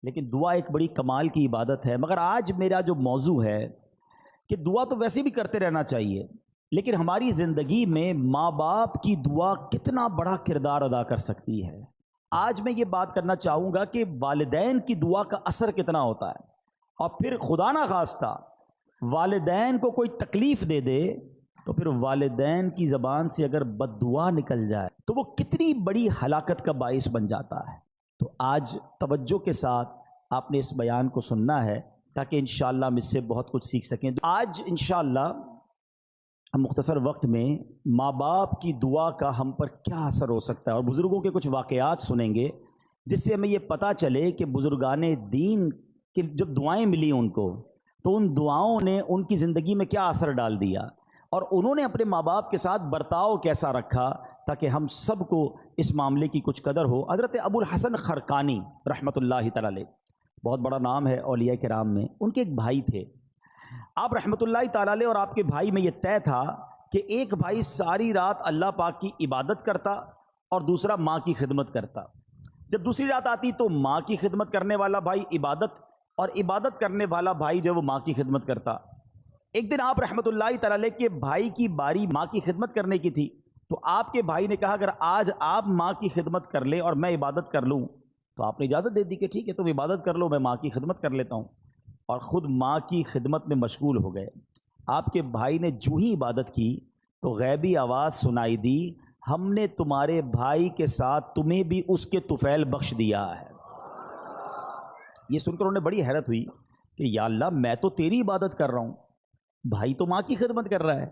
لیکن دعا ایک بڑی کمال کی عبادت ہے۔ مگر آج میرا جو موضوع ہے کہ دعا تو ویسے بھی کرتے رہنا چاہیے، لیکن ہماری زندگی میں ماں باپ کی دعا کتنا بڑا کردار ادا کر سکتی ہے۔ آج میں یہ بات کرنا چاہوں گا کہ والدین کی دعا کا اثر کتنا ہوتا ہے، اور پھر خدا نہ خواستہ والدین کو کوئی تکلیف دے دے تو پھر والدین کی زبان سے اگر بد دعا نکل جائے تو وہ کتنی بڑی ہلاکت کا باعث بن جاتا ہے۔ تو آج توجہ کے ساتھ آپ نے اس بیان کو سننا ہے تاکہ انشاءاللہ ہم اس سے بہت کچھ سیکھ سکیں۔ آج انشاءاللہ ہم مختصر وقت میں ماں باپ کی دعا کا ہم پر کیا اثر ہو سکتا ہے، اور بزرگوں کے کچھ واقعات سنیں گے جس سے ہمیں یہ پتہ چلے کہ بزرگان دین کی جب دعائیں ملی ان کو تو ان دعاؤں نے ان کی زندگی میں کیا اثر ڈال دیا، اور انہوں نے اپنے ماں باپ کے ساتھ برتاؤ کیسا رکھا تاکہ ہم سب کو اس معاملے کی کچھ قدر ہو۔ حضرت ابو الحسن خرقانی رحمۃ اللہ تعالی علیہ، بہت بڑا نام ہے اولیاء کرام میں، ان کے ایک بھائی تھے۔ آپ رحمۃ اللہ تعالی علیہ اور آپ کے بھائی میں یہ طے تھا کہ ایک بھائی ساری رات اللہ پاک کی عبادت کرتا اور دوسرا ماں کی خدمت کرتا۔ جب دوسری رات آتی تو ماں کی خدمت کرنے والا بھائی عبادت، اور عبادت کرنے والا بھائی جو وہ ماں کی خدمت کرتا۔ ایک دن آپ رحمۃ اللہ تعالی علیہ کے بھائی کی باری ماں کی خدمت کرنے کی تھی، تو آپ کے بھائی نے کہا اگر آج آپ ماں کی خدمت کر لیں اور میں عبادت کر لوں، تو آپ نے اجازت دے دی کہ ٹھیک ہے تم عبادت کر لو، میں ماں کی خدمت کر لیتا ہوں، اور خود ماں کی خدمت میں مشغول ہو گئے۔ آپ کے بھائی نے جو ہی عبادت کی تو غیبی آواز سنائی دی، ہم نے تمہارے بھائی کے ساتھ تمہیں بھی اس کے طفیل بخش دیا ہے۔ یہ سن کر انہیں بڑی حیرت ہوئی کہ یا اللہ، میں تو تیری عبادت کر رہا ہوں، بھائی تو ماں کی خدمت کر رہا ہے،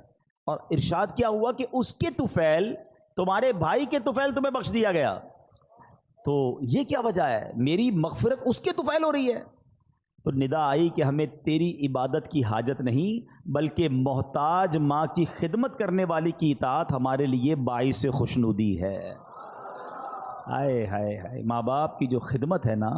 اور ارشاد کیا ہوا کہ اس کے طفیل، تمہارے بھائی کے طفیل تمہیں بخش دیا گیا، تو یہ کیا وجہ ہے؟ میری مغفرت اس کے طفیل ہو رہی ہے۔ تو ندا آئی کہ ہمیں تیری عبادت کی حاجت نہیں، بلکہ محتاج ماں کی خدمت کرنے والی کی اطاعت ہمارے لیے باعث خوشنودی ہے۔ ہائے ہائے ہائے، ماں باپ کی جو خدمت ہے نا،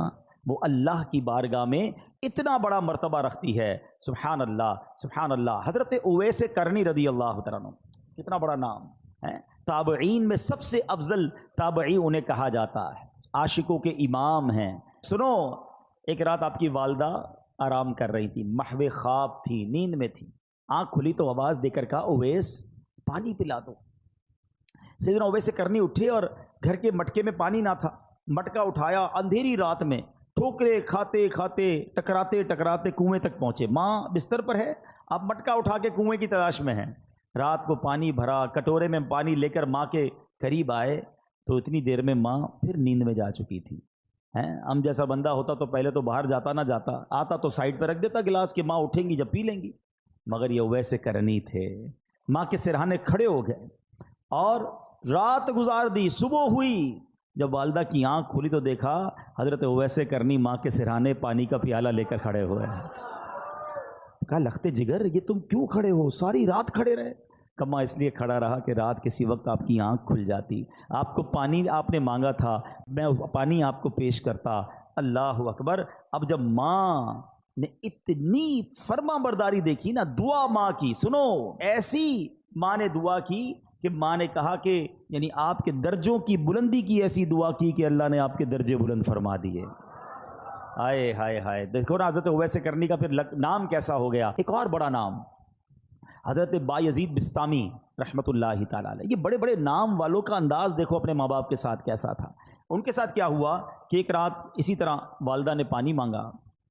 وہ اللہ کی بارگاہ میں اتنا بڑا مرتبہ رکھتی ہے۔ سبحان اللہ سبحان اللہ۔ حضرت اویس کرنی رضی اللہ تعالیٰ عنہ، کتنا بڑا نام ہے، تابعین میں سب سے افضل تابعی انہیں کہا جاتا ہے، عاشقوں کے امام ہیں۔ سنو، ایک رات آپ کی والدہ آرام کر رہی تھی، محو خواب تھی، نیند میں تھی، آنکھ کھلی تو آواز دے کر کہا اویس پانی پلا دو۔ سیدنا اویس کرنی اٹھے اور گھر کے مٹکے میں پانی نہ تھا، مٹکا اٹھایا، اندھیری رات میں ٹھوکرے کھاتے کھاتے ٹکراتے ٹکراتے کنویں تک پہنچے۔ ماں بستر پر ہے، آپ مٹکا اٹھا کے کنویں کی تلاش میں ہیں۔ رات کو پانی بھرا، کٹورے میں پانی لے کر ماں کے قریب آئے تو اتنی دیر میں ماں پھر نیند میں جا چکی تھی۔ ہم جیسا بندہ ہوتا تو پہلے تو باہر جاتا نہ جاتا، آتا تو سائڈ پہ رکھ دیتا گلاس کہ ماں اٹھیں گی جب پی لیں گی، مگر یہ ویسے کرنی تھے، ماں کے سرہانے کھڑے ہو گئے اور رات گزار دی۔ صبح ہوئی، جب والدہ کی آنکھ کھلی تو دیکھا حضرت اویس کرنی ماں کے سرہانے پانی کا پیالہ لے کر کھڑے ہوئے ہیں۔ کہا لختے جگر، یہ تم کیوں کھڑے ہو؟ ساری رات کھڑے رہے؟ کما اس لیے کھڑا رہا کہ رات کسی وقت آپ کی آنکھ کھل جاتی، آپ کو پانی آپ نے مانگا تھا، میں پانی آپ کو پیش کرتا۔ اللہ اکبر۔ اب جب ماں نے اتنی فرما برداری دیکھی نا، دعا ماں کی، سنو، ایسی ماں نے دعا کی کہ ماں نے کہا کہ یعنی آپ کے درجوں کی بلندی کی ایسی دعا کی کہ اللہ نے آپ کے درجے بلند فرما دیے۔ ہائے ہائے ہائے، دیکھو نا حضرت اویس کرنی کا پھر نام کیسا ہو گیا۔ ایک اور بڑا نام حضرت بایزید بسطامی رحمۃ اللہ تعالی علیہ۔ یہ بڑے بڑے نام والوں کا انداز دیکھو اپنے ماں باپ کے ساتھ کیسا تھا۔ ان کے ساتھ کیا ہوا کہ ایک رات اسی طرح والدہ نے پانی مانگا،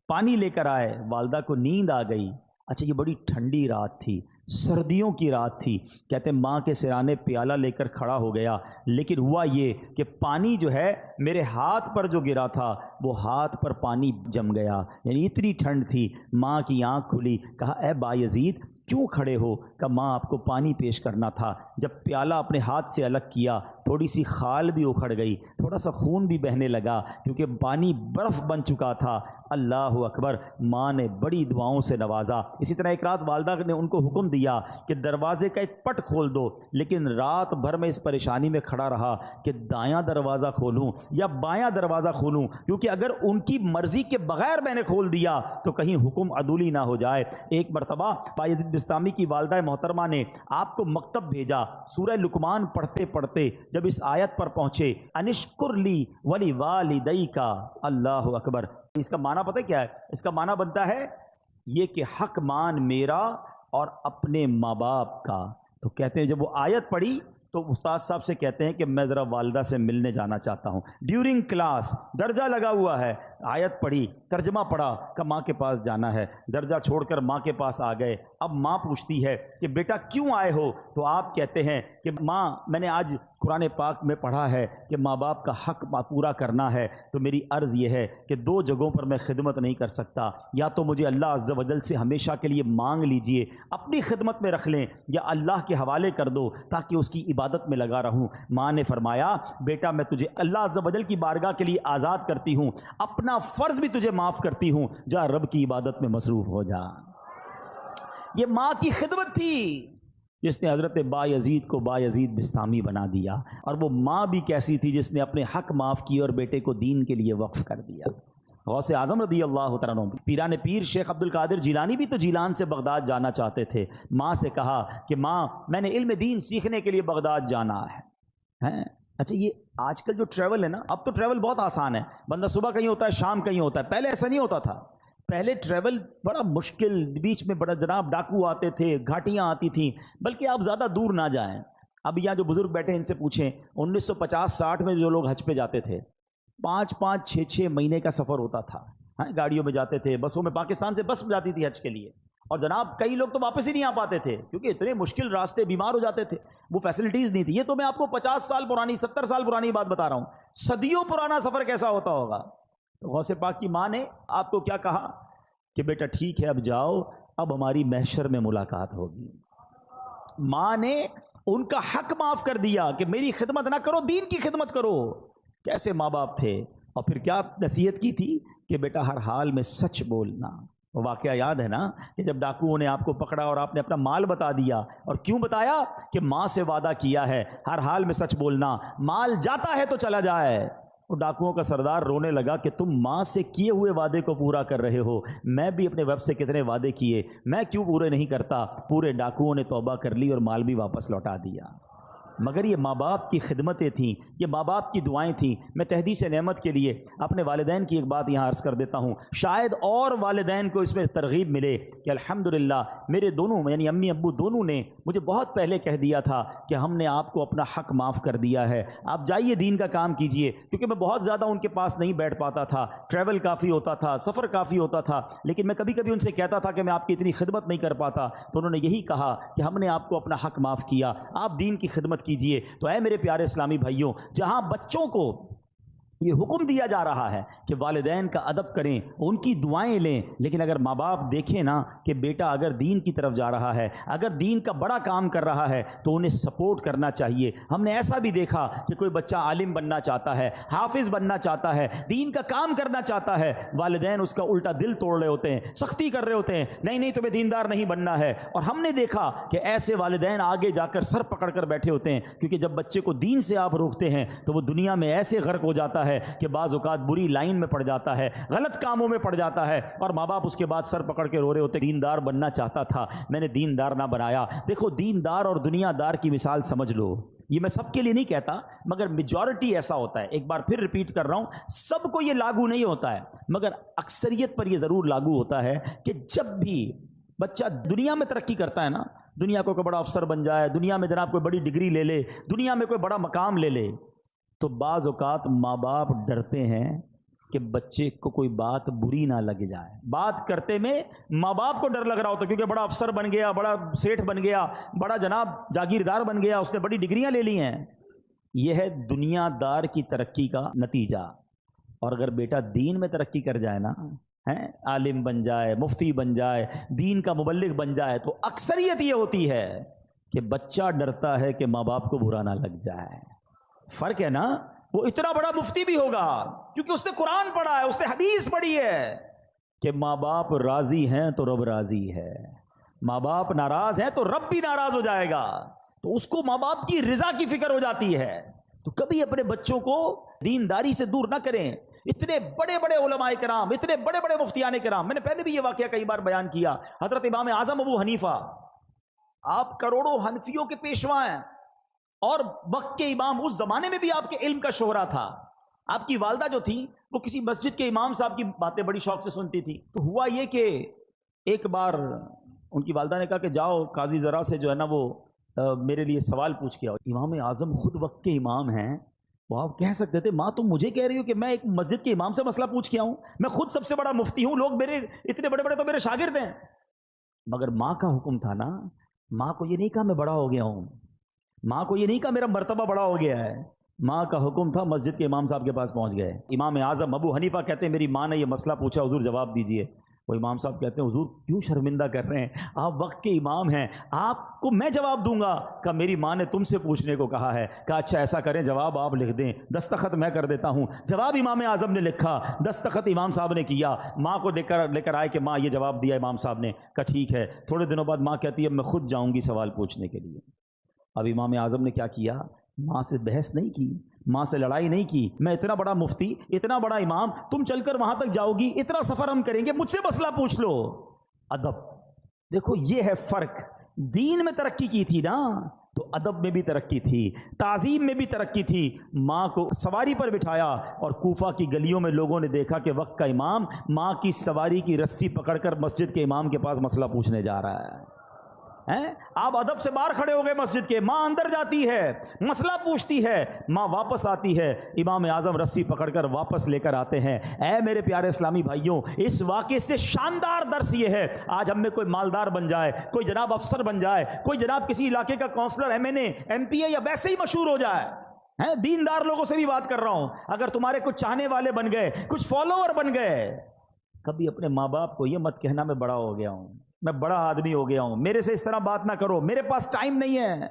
پانی لے کر آئے، والدہ کو نیند آ گئی۔ اچھا، یہ بڑی ٹھنڈی رات تھی، سردیوں کی رات تھی، کہتے ہیں ماں کے سرانے پیالہ لے کر کھڑا ہو گیا، لیکن ہوا یہ کہ پانی جو ہے میرے ہاتھ پر جو گرا تھا وہ ہاتھ پر پانی جم گیا، یعنی اتنی ٹھنڈ تھی۔ ماں کی آنکھ کھلی، کہا اے بایزید کیوں کھڑے ہو؟ کہ ماں آپ کو پانی پیش کرنا تھا۔ جب پیالہ اپنے ہاتھ سے الگ کیا، تھوڑی سی خال بھی اکھڑ گئی، تھوڑا سا خون بھی بہنے لگا کیونکہ پانی برف بن چکا تھا۔ اللہ اکبر۔ ماں نے بڑی دعاؤں سے نوازا۔ اسی طرح ایک رات والدہ نے ان کو حکم دیا کہ دروازے کا ایک پٹ کھول دو، لیکن رات بھر میں اس پریشانی میں کھڑا رہا کہ دایاں دروازہ کھولوں یا بایاں دروازہ کھولوں، کیونکہ اگر ان کی مرضی کے بغیر میں نے کھول دیا تو کہیں حکم عدولی نہ ہو جائے۔ ایک مرتبہ بایزید بسطامی کی والدہ محترمہ نے آپ کو مکتب بھیجا، سورہ لقمان پڑھتے پڑھتے جب اس آیت پر پہنچے انشکر لی ولی والدیک، اللہ اکبر، اس کا معنی پتہ کیا ہے؟ اس کا معنی بنتا ہے یہ کہ حق مان میرا اور اپنے ماں باپ کا. تو کہتے ہیں جب وہ آیت پڑھی تو استاد صاحب سے کہتے ہیں کہ میں ذرا والدہ سے ملنے جانا چاہتا ہوں. ڈیورنگ کلاس درجہ لگا ہوا ہے, آیت پڑھی, ترجمہ پڑھا کہ ماں کے پاس جانا ہے, درجہ چھوڑ کر ماں کے پاس آ گئے. اب ماں پوچھتی ہے کہ بیٹا کیوں آئے ہو؟ تو آپ کہتے ہیں کہ ماں میں نے آج قرآن پاک میں پڑھا ہے کہ ماں باپ کا حق پورا کرنا ہے, تو میری عرض یہ ہے کہ دو جگہوں پر میں خدمت نہیں کر سکتا, یا تو مجھے اللہ عز و جل سے ہمیشہ کے لیے مانگ لیجئے, اپنی خدمت میں رکھ لیں, یا اللہ کے حوالے کر دو تاکہ اس کی عبادت میں لگا رہوں. ماں نے فرمایا بیٹا میں تجھے اللہ عز و جل کی بارگاہ کے لیے آزاد کرتی ہوں, اپنا فرض بھی تجھے معاف کرتی ہوں, جا رب کی عبادت میں مصروف ہو جا. یہ ماں کی خدمت تھی جس نے حضرت بایزید کو بایزید بستامی بنا دیا, اور وہ ماں بھی کیسی تھی جس نے اپنے حق معاف کیے اور بیٹے کو دین کے لیے وقف کر دیا. غوث اعظم رضی اللہ تعالیٰ عنہ, پیران پیر شیخ عبد القادر جیلانی بھی تو جیلان سے بغداد جانا چاہتے تھے. ماں سے کہا کہ ماں میں نے علم دین سیکھنے کے لیے بغداد جانا ہے. اچھا یہ آج کل جو ٹریول ہے نا, اب تو ٹریول بہت آسان ہے, بندہ صبح کہیں ہوتا ہے شام کہیں ہوتا ہے, پہلے ایسا نہیں ہوتا تھا. پہلے ٹریول بڑا مشکل, بیچ میں بڑا جناب ڈاکو آتے تھے, گھاٹیاں آتی تھیں, بلکہ آپ زیادہ دور نہ جائیں. اب یہاں جو بزرگ بیٹھے ان سے پوچھیں 1950-60 میں جو لوگ حج پہ جاتے تھے 5-5 6-6 مہینے کا سفر ہوتا تھا, گاڑیوں میں جاتے تھے, بسوں میں, پاکستان سے بس جاتی تھی حج کے لیے, اور جناب کئی لوگ تو واپس ہی نہیں آ پاتے تھے کیونکہ اتنے مشکل راستے, بیمار ہو جاتے تھے, وہ فیسلٹیز نہیں تھی. یہ تو میں آپ کو 50 سال پرانی 70 سال پرانی بات بتا رہا ہوں, صدیوں پرانا سفر کیسا ہوتا ہوگا. غوث پاک کی ماں نے آپ کو کیا کہا کہ بیٹا ٹھیک ہے اب جاؤ, اب ہماری محشر میں ملاقات ہوگی. ماں نے ان کا حق معاف کر دیا کہ میری خدمت نہ کرو, دین کی خدمت کرو. کیسے ماں باپ تھے, اور پھر کیا نصیحت کی تھی کہ بیٹا ہر حال میں سچ بولنا. واقعہ یاد ہے نا کہ جب ڈاکوؤں نے آپ کو پکڑا اور آپ نے اپنا مال بتا دیا, اور کیوں بتایا کہ ماں سے وعدہ کیا ہے ہر حال میں سچ بولنا, مال جاتا ہے تو چلا جائے. وہ ڈاکوؤں کا سردار رونے لگا کہ تم ماں سے کیے ہوئے وعدے کو پورا کر رہے ہو, میں بھی اپنے ویب سے کتنے وعدے کیے, میں کیوں پورے نہیں کرتا. پورے ڈاکوؤں نے توبہ کر لی اور مال بھی واپس لوٹا دیا. مگر یہ ماں باپ کی خدمتیں تھیں, یہ ماں باپ کی دعائیں تھیں. میں تحدیث نعمت کے لیے اپنے والدین کی ایک بات یہاں عرض کر دیتا ہوں, شاید اور والدین کو اس میں ترغیب ملے کہ الحمدللہ میرے دونوں یعنی امی ابو دونوں نے مجھے بہت پہلے کہہ دیا تھا کہ ہم نے آپ کو اپنا حق معاف کر دیا ہے, آپ جائیے دین کا کام کیجئے. کیونکہ میں بہت زیادہ ان کے پاس نہیں بیٹھ پاتا تھا, ٹریول کافی ہوتا تھا, سفر کافی ہوتا تھا, لیکن میں کبھی کبھی ان سے کہتا تھا کہ میں آپ کی اتنی خدمت نہیں کر پاتا. تو انہوں نے یہی کہا کہ ہم نے آپ کو اپنا حق معاف کیا, آپ دین کی خدمت کیجئے. تو اے میرے پیارے اسلامی بھائیوں, جہاں بچوں کو یہ حکم دیا جا رہا ہے کہ والدین کا ادب کریں, ان کی دعائیں لیں, لیکن اگر ماں باپ دیکھیں نا کہ بیٹا اگر دین کی طرف جا رہا ہے, اگر دین کا بڑا کام کر رہا ہے, تو انہیں سپورٹ کرنا چاہیے. ہم نے ایسا بھی دیکھا کہ کوئی بچہ عالم بننا چاہتا ہے, حافظ بننا چاہتا ہے, دین کا کام کرنا چاہتا ہے, والدین اس کا الٹا دل توڑ رہے ہوتے ہیں, سختی کر رہے ہوتے ہیں, نہیں نہیں تمہیں دیندار نہیں بننا ہے. اور ہم نے دیکھا کہ ایسے والدین آگے جا کر سر پکڑ کر بیٹھے ہوتے ہیں, کیونکہ جب بچے کو دین سے آپ روکتے ہیں تو وہ دنیا میں ایسے غرق ہو جاتا ہے کہ بعض اوقات بری لائن میں پڑ جاتا ہے, غلط کاموں میں پڑ جاتا ہے, اور ماں باپ اس کے بعد سر پکڑ کے رو رہے ہوتے, دیندار بننا چاہتا تھا میں نے دیندار نہ بنایا. دیکھو دیندار اور دنیا دار کی مثال سمجھ لو, یہ میں سب کے لیے نہیں کہتا مگر میجورٹی ایسا ہوتا ہے. ایک بار پھر ریپیٹ کر رہا ہوں, سب کو یہ لاگو نہیں ہوتا ہے مگر اکثریت پر یہ ضرور لاگو ہوتا ہے کہ جب بھی بچہ دنیا میں ترقی کرتا ہے نا, دنیا کو کوئی بڑا افسر بن جائے, دنیا میں جناب کوئی بڑی ڈگری لے لے, دنیا میں کوئی بڑا مقام لے لے, تو بعض اوقات ماں باپ ڈرتے ہیں کہ بچے کو کوئی بات بری نہ لگ جائے. بات کرتے میں ماں باپ کو ڈر لگ رہا ہوتا کیونکہ بڑا افسر بن گیا, بڑا سیٹھ بن گیا, بڑا جناب جاگیردار بن گیا, اس نے بڑی ڈگریاں لے لی ہیں. یہ ہے دنیا دار کی ترقی کا نتیجہ. اور اگر بیٹا دین میں ترقی کر جائے نا, عالم بن جائے, مفتی بن جائے, دین کا مبلغ بن جائے, تو اکثریت یہ ہوتی ہے کہ بچہ ڈرتا ہے کہ ماں باپ کو برا نہ لگ جائے. فرق ہے نا, وہ اتنا بڑا مفتی بھی ہوگا کیونکہ اس نے قرآن پڑھا ہے, اس نے حدیث پڑھی ہے کہ ماں باپ راضی ہیں تو رب راضی ہے, ماں باپ ناراض ہیں تو رب بھی ناراض ہو جائے گا. تو اس کو ماں باپ کی رضا کی فکر ہو جاتی ہے. تو کبھی اپنے بچوں کو دینداری سے دور نہ کریں. اتنے بڑے بڑے علماء کرام, اتنے بڑے بڑے مفتیان کرام, میں نے پہلے بھی یہ واقعہ کئی بار بیان کیا, حضرت امام اعظم ابو حنیفہ, آپ کروڑوں حنفیوں کے پیشوا ہیں اور وقت کے امام, اس زمانے میں بھی آپ کے علم کا شہرہ تھا. آپ کی والدہ جو تھی وہ کسی مسجد کے امام صاحب کی باتیں بڑی شوق سے سنتی تھی. تو ہوا یہ کہ ایک بار ان کی والدہ نے کہا کہ جاؤ قاضی ذرا سے جو ہے نا وہ میرے لیے سوال پوچھ کے آؤ. امام اعظم خود وقت کے امام ہیں. وہ آپ کہہ سکتے تھے ماں تم مجھے کہہ رہی ہو کہ میں ایک مسجد کے امام سے مسئلہ پوچھ کے آؤں؟ میں خود سب سے بڑا مفتی ہوں، لوگ میرے اتنے بڑے بڑے تو میرے شاگرد ہیں. مگر ماں کا حکم تھا نا. ماں کو یہ نہیں کہا میں بڑا ہو گیا ہوں، ماں کو یہ نہیں کہا میرا مرتبہ بڑا ہو گیا ہے. ماں کا حکم تھا. مسجد کے امام صاحب کے پاس پہنچ گئے. امام اعظم ابو حنیفہ کہتے ہیں میری ماں نے یہ مسئلہ پوچھا، حضور جواب دیجئے. وہ امام صاحب کہتے ہیں حضور کیوں شرمندہ کر رہے ہیں، آپ وقت کے امام ہیں، آپ کو میں جواب دوں گا. کہ میری ماں نے تم سے پوچھنے کو کہا ہے. کہا اچھا ایسا کریں جواب آپ لکھ دیں، دستخط میں کر دیتا ہوں. جواب امام اعظم نے لکھا، دستخط امام صاحب نے کیا. ماں کو لے کر آئے کہ ماں یہ جواب دیا امام صاحب نے. کہا ٹھیک ہے. تھوڑے دنوں بعد ماں کہتی ہے میں خود جاؤں گی سوال پوچھنے کے لیے. اب امام اعظم نے کیا کیا؟ ماں سے بحث نہیں کی، ماں سے لڑائی نہیں کی. میں اتنا بڑا مفتی، اتنا بڑا امام، تم چل کر وہاں تک جاؤ گی، اتنا سفر ہم کریں گے، مجھ سے مسئلہ پوچھ لو. ادب دیکھو یہ ہے فرق. دین میں ترقی کی تھی نا تو ادب میں بھی ترقی تھی، تعظیم میں بھی ترقی تھی. ماں کو سواری پر بٹھایا اور کوفہ کی گلیوں میں لوگوں نے دیکھا کہ وقت کا امام ماں کی سواری کی رسی پکڑ کر مسجد کے امام کے پاس مسئلہ پوچھنے جا رہا ہے. آپ ادب سے باہر کھڑے ہو گئے مسجد کے. ماں اندر جاتی ہے، مسئلہ پوچھتی ہے، ماں واپس آتی ہے. امام اعظم رسی پکڑ کر واپس لے کر آتے ہیں. اے میرے پیارے اسلامی بھائیوں، اس واقعے سے شاندار درس یہ ہے آج ہم میں کوئی مالدار بن جائے، کوئی جناب افسر بن جائے، کوئی جناب کسی علاقے کا کونسلر، ایم این اے، ایم پی اے یا ویسے ہی مشہور ہو جائے، دیندار لوگوں سے بھی بات کر رہا ہوں، اگر تمہارے کچھ چاہنے والے بن گئے، کچھ فالوور بن گئے، کبھی اپنے ماں باپ کو یہ مت کہنا میں بڑا ہو گیا ہوں، میں بڑا آدمی ہو گیا ہوں، میرے سے اس طرح بات نہ کرو، میرے پاس ٹائم نہیں ہے.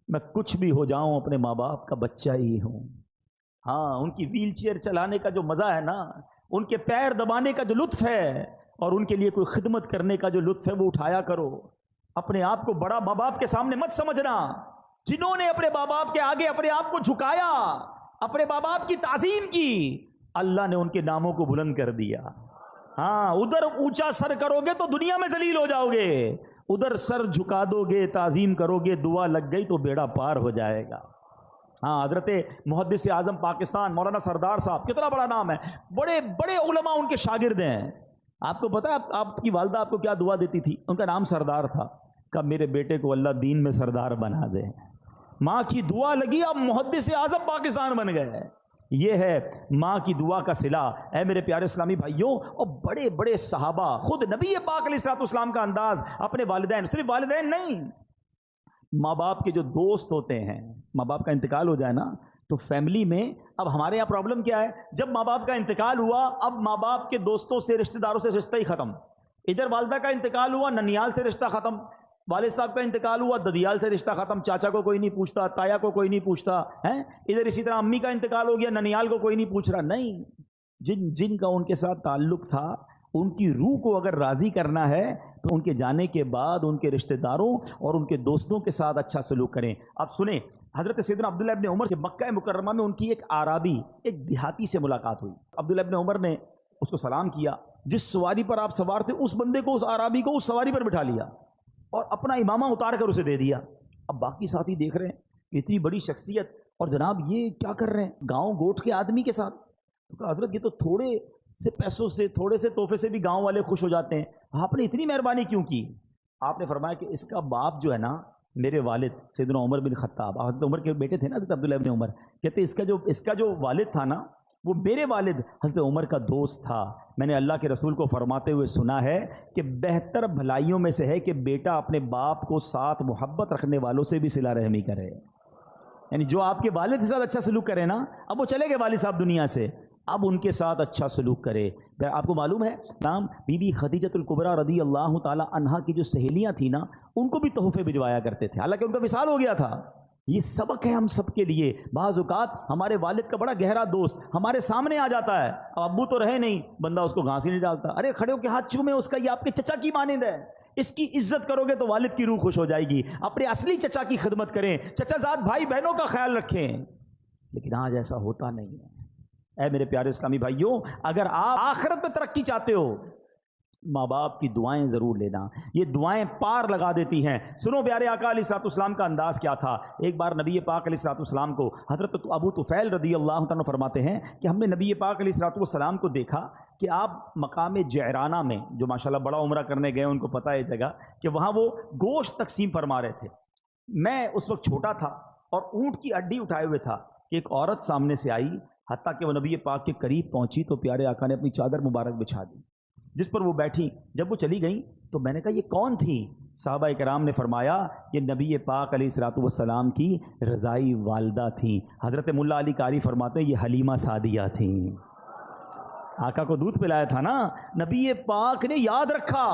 میں کچھ بھی ہو جاؤں اپنے ماں باپ کا بچہ ہی ہوں. ہاں ان کی ویل چیئر چلانے کا جو مزہ ہے نا، ان کے پیر دبانے کا جو لطف ہے اور ان کے لیے کوئی خدمت کرنے کا جو لطف ہے وہ اٹھایا کرو. اپنے آپ کو بڑا ماں باپ کے سامنے مت سمجھنا. جنہوں نے اپنے ماں باپ کے آگے اپنے آپ کو جھکایا، اپنے ماں باپ کی تعظیم کی، اللہ نے ان کے ناموں کو بلند کر دیا. ہاں ادھر اونچا سر کرو گے تو دنیا میں ذلیل ہو جاؤ گے، ادھر سر جھکا دو گے، تعظیم کرو گے، دعا لگ گئی تو بیڑا پار ہو جائے گا. ہاں حضرت محدث اعظم پاکستان مولانا سردار صاحب، کتنا بڑا نام ہے، بڑے بڑے علماء ان کے شاگرد ہیں. آپ کو پتا ہے آپ کی والدہ آپ کو کیا دعا دیتی تھی؟ ان کا نام سردار تھا. کہ میرے بیٹے کو اللہ دین میں سردار بنا دے. ماں کی دعا لگی، اب محدث اعظم پاکستان بن گئے. یہ ہے ماں کی دعا کا صلہ. اے میرے پیارے اسلامی بھائیوں، اور بڑے بڑے صحابہ، خود نبی پاک علیہ الصلوۃ والسلام کا انداز اپنے والدین، صرف والدین نہیں، ماں باپ کے جو دوست ہوتے ہیں، ماں باپ کا انتقال ہو جائے نا تو فیملی میں، اب ہمارے یہاں پرابلم کیا ہے، جب ماں باپ کا انتقال ہوا اب ماں باپ کے دوستوں سے، رشتہ داروں سے رشتہ ہی ختم. ادھر والدہ کا انتقال ہوا، ننیال سے رشتہ ختم. والد صاحب کا انتقال ہوا، ددیال سے رشتہ ختم، چاچا کو کوئی نہیں پوچھتا، تایا کو کوئی نہیں پوچھتا ہے. ادھر اسی طرح امی کا انتقال ہو گیا، ننیال کو کوئی نہیں پوچھ رہا. نہیں، جن جن کا ان کے ساتھ تعلق تھا، ان کی روح کو اگر راضی کرنا ہے تو ان کے جانے کے بعد ان کے رشتہ داروں اور ان کے دوستوں کے ساتھ اچھا سلوک کریں. اب سنیں، حضرت سیدنا عبداللہ ابن عمر سے مکہ مکرمہ میں ان کی ایک عرابی، ایک دیہاتی سے ملاقات ہوئی. عبداللہ ابن عمر نے اس کو سلام کیا. جس سواری پر آپ سوار تھے اس بندے کو، اس عرابی کو اس سواری پر بٹھا لیا اور اپنا امامہ اتار کر اسے دے دیا. اب باقی ساتھی دیکھ رہے ہیں کہ اتنی بڑی شخصیت اور جناب یہ کیا کر رہے ہیں گاؤں گوٹھ کے آدمی کے ساتھ. تو کہا حضرت یہ تو تھوڑے سے پیسوں سے، تھوڑے سے تحفے سے بھی گاؤں والے خوش ہو جاتے ہیں، آپ نے اتنی مہربانی کیوں کی؟ آپ نے فرمایا کہ اس کا باپ جو ہے نا، میرے والد سیدنا عمر بن خطاب، حضرت عمر کے بیٹے تھے نا حضرت عبداللہ ابن عمر، کہتے اس کا جو والد تھا نا وہ میرے والد حضرت عمر کا دوست تھا. میں نے اللہ کے رسول کو فرماتے ہوئے سنا ہے کہ بہتر بھلائیوں میں سے ہے کہ بیٹا اپنے باپ کو ساتھ محبت رکھنے والوں سے بھی صلہ رحمی کرے. یعنی جو آپ کے والد کے ساتھ اچھا سلوک کرے نا، اب وہ چلے گئے والد صاحب دنیا سے، اب ان کے ساتھ اچھا سلوک کرے. آپ کو معلوم ہے نام بی بی خدیجۃ الکبریٰ رضی اللہ تعالی عنہا کی جو سہیلیاں تھیں نا، ان کو بھی تحفے بھجوایا کرتے تھے، حالانکہ ان کا وصال ہو گیا تھا. یہ سبق ہے ہم سب کے لیے. بعض اوقات ہمارے والد کا بڑا گہرا دوست ہمارے سامنے آ جاتا ہے، اب ابو تو رہے نہیں، بندہ اس کو گھاس ہی نہیں ڈالتا، ارے کھڑے ہو کے ہاتھ چومے اس کا، یہ آپ کے چچا کی مانند ہے، اس کی عزت کرو گے تو والد کی روح خوش ہو جائے گی. اپنے اصلی چچا کی خدمت کریں، چچا زاد بھائی بہنوں کا خیال رکھیں. لیکن آج ایسا ہوتا نہیں ہے. اے میرے پیارے اسلامی بھائیوں، اگر آپ آخرت میں ترقی چاہتے ہو، ماں باپ کی دعائیں ضرور لینا، یہ دعائیں پار لگا دیتی ہیں۔ سنو پیارے آقا علیہ الصلوۃ والسلام کا انداز کیا تھا۔ ایک بار نبی پاک علیہ الصلوۃ والسلام کو حضرت ابو طفیل رضی اللہ عنہ فرماتے ہیں کہ ہم نے نبی پاک علیہ الصلوۃ والسلام کو دیکھا کہ آپ مقام جعرانہ میں، جو ماشاءاللہ بڑا عمرہ کرنے گئے ان کو پتہ ہے جگہ، کہ وہاں وہ گوشت تقسیم فرما رہے تھے۔ میں اس وقت چھوٹا تھا اور اونٹ کی ہڈی اٹھائے ہوئے تھا کہ ایک عورت سامنے سے آئی، حتیٰ کہ وہ نبی پاک کے قریب پہنچی تو پیارے آقا نے اپنی چادر مبارک بچھا دی، جس پر وہ بیٹھی۔ جب وہ چلی گئیں تو میں نے کہا یہ کون تھی؟ صحابہ کرام نے فرمایا یہ نبی پاک علیہ الصلوۃ والسلام کی رضائی والدہ تھیں۔ حضرت ملا علی قاری فرماتے ہیں یہ حلیمہ سعدیہ تھیں۔ آقا کو دودھ پلایا تھا نا، نبی پاک نے یاد رکھا،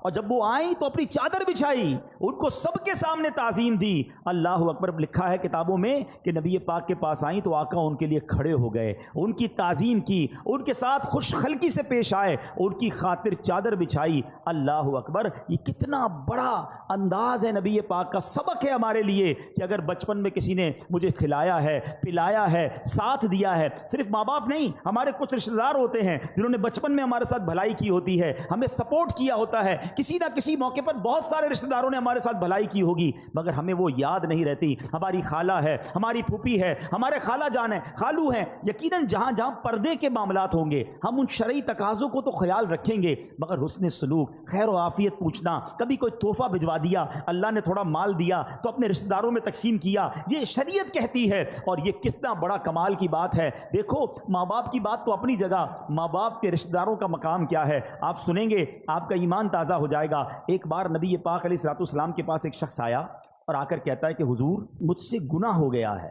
اور جب وہ آئیں تو اپنی چادر بچھائی، ان کو سب کے سامنے تعظیم دی۔ اللہ اکبر، لکھا ہے کتابوں میں کہ نبی پاک کے پاس آئیں تو آقا ان کے لیے کھڑے ہو گئے، ان کی تعظیم کی، ان کے ساتھ خوش خلقی سے پیش آئے، ان کی خاطر چادر بچھائی۔ اللہ اکبر، یہ کتنا بڑا انداز ہے نبی پاک کا، سبق ہے ہمارے لیے کہ اگر بچپن میں کسی نے مجھے کھلایا ہے، پلایا ہے، ساتھ دیا ہے، صرف ماں باپ نہیں، ہمارے کچھ رشتہ دار ہوتے ہیں جنہوں نے بچپن میں ہمارے ساتھ بھلائی کی ہوتی ہے، ہمیں سپورٹ کیا ہوتا ہے، کسی نہ کسی موقع پر بہت سارے رشتہ داروں نے ہمارے ساتھ بھلائی کی ہوگی مگر ہمیں وہ یاد نہیں رہتی۔ ہماری خالہ ہے، ہماری پھوپھی ہے، ہمارے خالہ جان ہے، خالو ہیں، یقیناً جہاں جہاں پردے کے معاملات ہوں گے ہم ان شرعی تقاضوں کو تو خیال رکھیں گے، مگر حسن سلوک، خیر و عافیت پوچھنا، کبھی کوئی تحفہ بھجوا دیا، اللہ نے تھوڑا مال دیا تو اپنے رشتہ داروں میں تقسیم کیا، یہ شریعت کہتی ہے، اور یہ کتنا بڑا کمال کی بات ہے۔ دیکھو ماں باپ کی بات تو اپنی جگہ، ماں باپ کے رشتہ داروں کا مقام کیا ہے، آپ سنیں گے آپ کا ایمان تازہ ہو جائے گا۔ ایک بار نبی پاک علیہ الصلوۃ والسلام کے پاس ایک شخص آیا اور آ کر کہتا ہے کہ حضور مجھ سے گناہ ہو گیا ہے،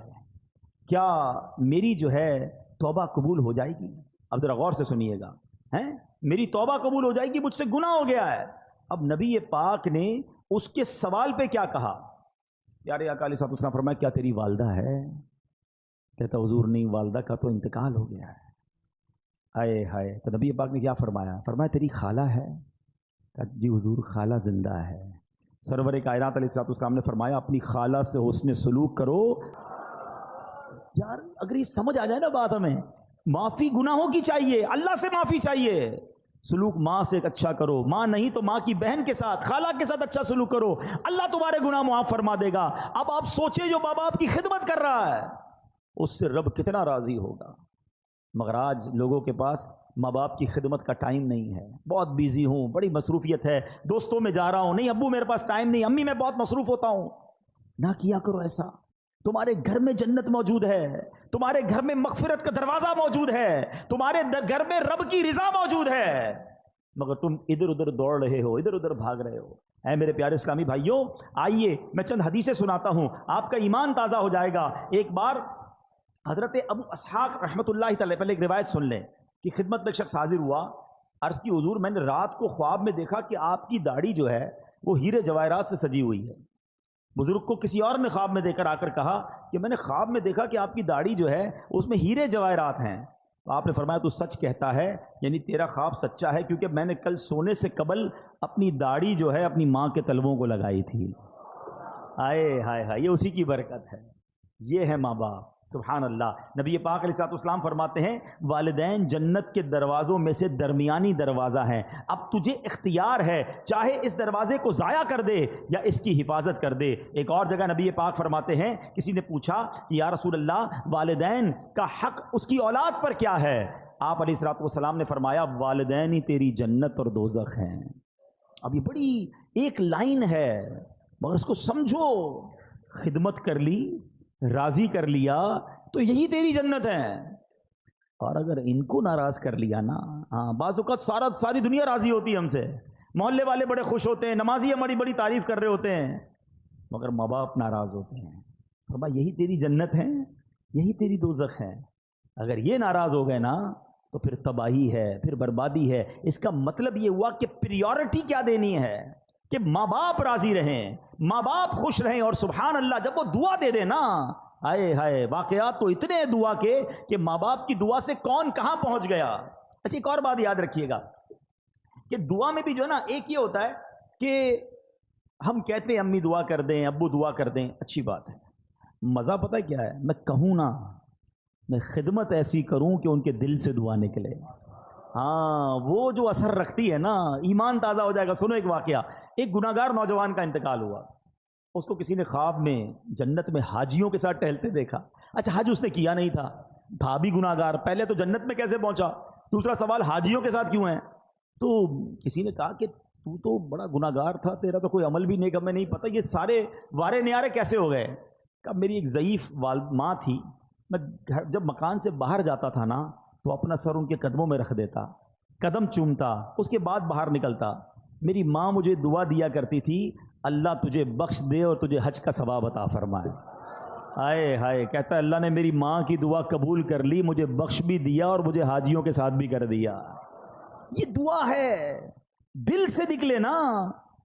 کیا میری جو ہے توبہ قبول ہو جائے گی؟ اب ذرا غور سے سنیے گا، ہیں میری توبہ قبول ہو جائے گی، مجھ سے گناہ ہو گیا ہے۔ اب نبی پاک نے اس کے سوال پہ کیا کہا؟ پیارے آقا علیہ الصلوۃ والسلام فرمایا کیا تیری والدہ ہے؟ کہتا حضور نہیں، والدہ کا تو انتقال ہو گیا ہے۔ آئے ہائے، تو نبی پاک نے کیا فرمایا؟ فرمایا تیری خالہ ہے؟ جی حضور خالہ زندہ ہے۔ سرور کائنات علیہ الصلوۃ والسلام نے فرمایا اپنی خالہ سے حسن سلوک کرو۔ یار اگر یہ سمجھ آ جائے نا بات، ہمیں معافی گناہوں کی چاہیے، اللہ سے معافی چاہیے، سلوک ماں سے اچھا کرو، ماں نہیں تو ماں کی بہن کے ساتھ، خالہ کے ساتھ اچھا سلوک کرو، اللہ تمہارے گناہ معاف فرما دے گا۔ اب آپ سوچیں جو ماں باپ کی خدمت کر رہا ہے اس سے رب کتنا راضی ہوگا، مگر آج لوگوں کے پاس ماں باپ کی خدمت کا ٹائم نہیں ہے، بہت بیزی ہوں، بڑی مصروفیت ہے، دوستوں میں جا رہا ہوں، نہیں ابو میرے پاس ٹائم نہیں، امی میں بہت مصروف ہوتا ہوں۔ نہ کیا کرو ایسا، تمہارے گھر میں جنت موجود ہے، تمہارے گھر میں مغفرت کا دروازہ موجود ہے، تمہارے گھر میں رب کی رضا موجود ہے، مگر تم ادھر ادھر دوڑ رہے ہو، ادھر ادھر بھاگ رہے ہو۔ اے میرے پیارے اسلامی بھائیوں، آئیے میں چند حدیثیں سناتا ہوں، آپ کا ایمان تازہ ہو جائے گا۔ ایک بار حضرت ابو اسحاق رحمۃ اللہ تعالی، پہلے ایک روایت سن لیں کہ خدمت میں ایک شخص حاضر ہوا، عرض کی حضور میں نے رات کو خواب میں دیکھا کہ آپ کی داڑھی جو ہے وہ ہیرے جواہرات سے سجی ہوئی ہے۔ بزرگ کو کسی اور نے خواب میں دے کر آ کر کہا کہ میں نے خواب میں دیکھا کہ آپ کی داڑھی جو ہے اس میں ہیرے جواہرات ہیں۔ تو آپ نے فرمایا تو سچ کہتا ہے، یعنی تیرا خواب سچا ہے، کیونکہ میں نے کل سونے سے قبل اپنی داڑھی جو ہے اپنی ماں کے تلووں کو لگائی تھی۔ آئے ہائے ہائے، یہ اسی کی برکت ہے، یہ ہے ماں باپ۔ سبحان اللہ۔ نبی پاک علیہ الصلوۃ والسلام فرماتے ہیں والدین جنت کے دروازوں میں سے درمیانی دروازہ ہیں، اب تجھے اختیار ہے، چاہے اس دروازے کو ضائع کر دے یا اس کی حفاظت کر دے۔ ایک اور جگہ نبی پاک فرماتے ہیں کسی نے پوچھا کہ یا رسول اللہ والدین کا حق اس کی اولاد پر کیا ہے؟ آپ علیہ الصلوۃ والسلام نے فرمایا والدین ہی تیری جنت اور دوزخ ہیں۔ اب یہ بڑی ایک لائن ہے مگر اس کو سمجھو، خدمت کر لی، راضی کر لیا تو یہی تیری جنت ہے، اور اگر ان کو ناراض کر لیا نا، ہاں بعض اوقات ساری دنیا راضی ہوتی ہے ہم سے، محلے والے بڑے خوش ہوتے ہیں، نمازی ہماری بڑی تعریف کر رہے ہوتے ہیں، مگر ماں باپ ناراض ہوتے ہیں۔ فرمایا یہی تیری جنت ہے، یہی تیری دوزخ ہے۔ اگر یہ ناراض ہو گئے نا تو پھر تباہی ہے، پھر بربادی ہے۔ اس کا مطلب یہ ہوا کہ پریورٹی کیا دینی ہے کہ ماں باپ راضی رہیں، ماں باپ خوش رہیں، اور سبحان اللہ جب وہ دعا دے دے نا، آئے ہائے واقعات تو اتنے دعا کے کہ ماں باپ کی دعا سے کون کہاں پہنچ گیا۔ اچھا ایک اور بات یاد رکھیے گا کہ دعا میں بھی جو ہے نا ایک یہ ہوتا ہے کہ ہم کہتے ہیں امی دعا کر دیں، ابو دعا کر دیں، اچھی بات ہے، مزہ پتہ کیا ہے؟ میں کہوں نا، میں خدمت ایسی کروں کہ ان کے دل سے دعا نکلے۔ ہاں وہ جو اثر رکھتی ہے نا، ایمان تازہ ہو جائے گا. سنو ایک واقعہ، ایک گناہگار نوجوان کا انتقال ہوا. اس کو کسی نے خواب میں جنت میں حاجیوں کے ساتھ ٹہلتے دیکھا. اچھا حج اس نے کیا نہیں تھا بھی گناہگار، پہلے تو جنت میں کیسے پہنچا؟ دوسرا سوال حاجیوں کے ساتھ کیوں ہے؟ تو کسی نے کہا کہ تو بڑا گناہگار تھا، تیرا تو کوئی عمل بھی نیک ہمیں نہیں پتہ، یہ سارے وارے نیارے کیسے ہو گئے؟ کہ میری ایک ضعیف ماں تھی، میں جب مکان سے باہر جاتا تھا نا تو اپنا سر ان کے قدموں میں رکھ دیتا، قدم چومتا، اس کے بعد باہر نکلتا. میری ماں مجھے دعا دیا کرتی تھی، اللہ تجھے بخش دے اور تجھے حج کا ثواب عطا فرمائے. ہائے ہائے، کہتا ہے اللہ نے میری ماں کی دعا قبول کر لی، مجھے بخش بھی دیا اور مجھے حاجیوں کے ساتھ بھی کر دیا. یہ دعا ہے، دل سے نکلے نا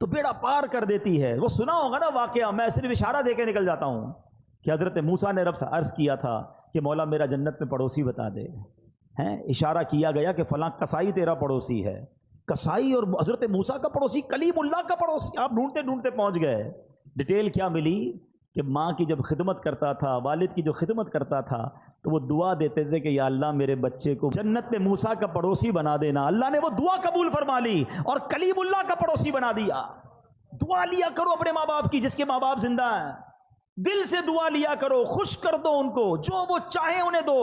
تو بیڑا پار کر دیتی ہے. وہ سنا ہوگا نا واقعہ، میں صرف اشارہ دے کے نکل جاتا ہوں کہ حضرت موسیٰ نے رب سے عرض کیا تھا کہ مولا میرا جنت میں پڑوسی بتا دے. اشارہ کیا گیا کہ فلاں کسائی تیرا پڑوسی ہے. کسائی اور حضرت موسیٰ کا پڑوسی کلیم اللہ کا پڑوسی. آپ ڈھونڈتے ڈھونڈتے پہنچ گئے. ڈیٹیل کیا ملی کہ ماں کی جب خدمت کرتا تھا، والد کی جو خدمت کرتا تھا، تو وہ دعا دیتے تھے کہ یا اللہ میرے بچے کو جنت میں موسیٰ کا پڑوسی بنا دینا. اللہ نے وہ دعا قبول فرما لی اور کلیم اللہ کا پڑوسی بنا دیا. دعا لیا کرو اپنے ماں باپ کی، جس کے ماں باپ زندہ ہیں، دل سے دعا لیا کرو، خوش کر دو ان کو، جو وہ چاہیں انہیں دو،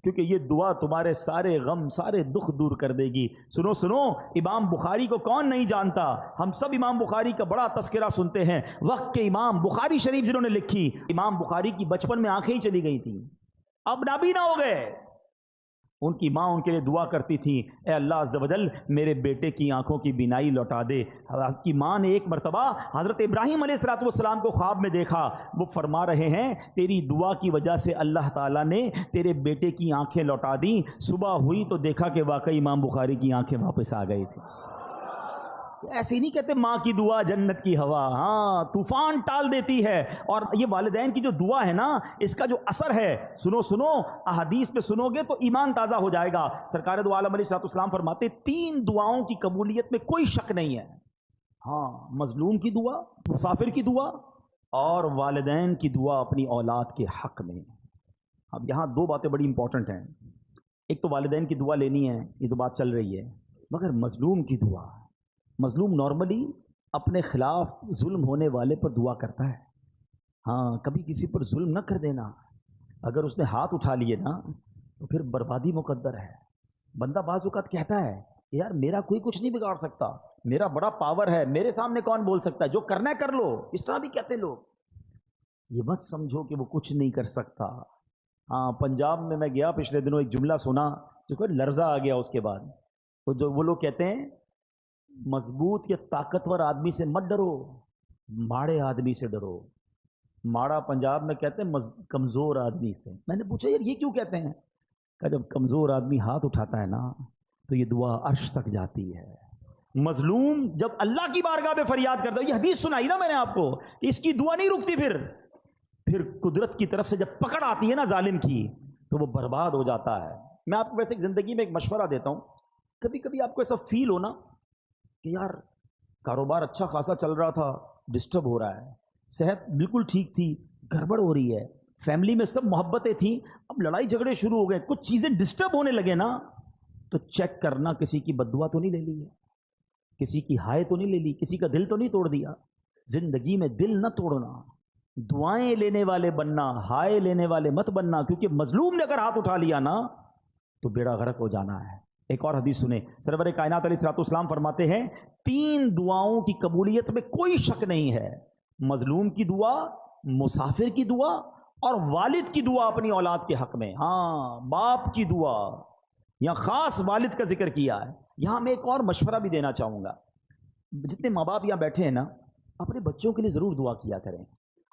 کیونکہ یہ دعا تمہارے سارے غم سارے دکھ دور کر دے گی. سنو سنو، امام بخاری کو کون نہیں جانتا؟ ہم سب امام بخاری کا بڑا تذکرہ سنتے ہیں. وقت کے امام بخاری شریف جنہوں نے لکھی، امام بخاری کی بچپن میں آنکھیں ہی چلی گئی تھیں، اب نابینا ہو گئے. ان کی ماں ان کے لیے دعا کرتی تھی، اے اللہ عز و جل میرے بیٹے کی آنکھوں کی بینائی لوٹا دے. اس کی ماں نے ایک مرتبہ حضرت ابراہیم علیہ السلام کو خواب میں دیکھا. وہ فرما رہے ہیں تیری دعا کی وجہ سے اللہ تعالیٰ نے تیرے بیٹے کی آنکھیں لوٹا دیں. صبح ہوئی تو دیکھا کہ واقعی امام بخاری کی آنکھیں واپس آ گئی تھی. ایسے نہیں کہتے ماں کی دعا جنت کی ہوا، ہاں طوفان ٹال دیتی ہے. اور یہ والدین کی جو دعا ہے نا، اس کا جو اثر ہے، سنو سنو احادیث پہ سنو گے تو ایمان تازہ ہو جائے گا. سرکار دو عالم علیہ السلام فرماتے 3 دعاؤں کی قبولیت میں کوئی شک نہیں ہے. ہاں، مظلوم کی دعا، مسافر کی دعا اور والدین کی دعا اپنی اولاد کے حق میں. اب یہاں 2 باتیں بڑی امپورٹنٹ ہیں. ایک تو والدین کی دعا لینی ہے، یہ تو بات چل رہی ہے، مگر مظلوم کی دعا. مظلوم نارملی اپنے خلاف ظلم ہونے والے پر دعا کرتا ہے. ہاں، کبھی کسی پر ظلم نہ کر دینا. اگر اس نے ہاتھ اٹھا لیے نا تو پھر بربادی مقدر ہے. بندہ بعض اوقات کہتا ہے کہ یار میرا کوئی کچھ نہیں بگاڑ سکتا، میرا بڑا پاور ہے، میرے سامنے کون بول سکتا ہے، جو کرنا ہے کر لو. اس طرح بھی کہتے لوگ. یہ مت سمجھو کہ وہ کچھ نہیں کر سکتا. ہاں، پنجاب میں گیا پچھلے دنوں، ایک جملہ سنا جو کہ لرزہ آ گیا. اس کے بعد وہ لوگ کہتے ہیں مضبوط یا طاقتور آدمی سے مت ڈرو، ماڑے آدمی سے ڈرو. ماڑا پنجاب میں کہتے ہیں کمزور آدمی سے. میں نے پوچھا یار یہ کیوں کہتے ہیں؟ کہ جب کمزور آدمی ہاتھ اٹھاتا ہے نا تو یہ دعا عرش تک جاتی ہے. مظلوم جب اللہ کی بارگاہ میں فریاد کرتا ہے، یہ حدیث سنائی نا میں نے آپ کو کہ اس کی دعا نہیں رکتی. پھر قدرت کی طرف سے جب پکڑ آتی ہے نا ظالم کی تو وہ برباد ہو جاتا ہے. میں آپ کو ویسے زندگی میں ایک مشورہ دیتا ہوں. کبھی کبھی آپ کو ایسا فیل ہونا کہ یار کاروبار اچھا خاصا چل رہا تھا، ڈسٹرب ہو رہا ہے، صحت بالکل ٹھیک تھی، گڑبڑ ہو رہی ہے، فیملی میں سب محبتیں تھیں، اب لڑائی جھگڑے شروع ہو گئے، کچھ چیزیں ڈسٹرب ہونے لگے نا تو چیک کرنا کسی کی بددعا تو نہیں لے لی ہے، کسی کی ہائے تو نہیں لے لی، کسی کا دل تو نہیں توڑ دیا. زندگی میں دل نہ توڑنا، دعائیں لینے والے بننا، ہائے لینے والے مت بننا، کیونکہ مظلوم نے اگر ہاتھ اٹھا لیا نا تو بیڑا غرق ہو جانا ہے. ایک اور حدیث سنیں، سرور کائنات علیہ السلام فرماتے ہیں 3 دعاؤں کی قبولیت میں کوئی شک نہیں ہے: مظلوم کی دعا، مسافر کی دعا اور والد کی دعا اپنی اولاد کے حق میں. ہاں، باپ کی دعا، یہاں خاص والد کا ذکر کیا ہے. یہاں میں ایک اور مشورہ بھی دینا چاہوں گا. جتنے ماں باپ یہاں بیٹھے ہیں نا، اپنے بچوں کے لیے ضرور دعا کیا کریں.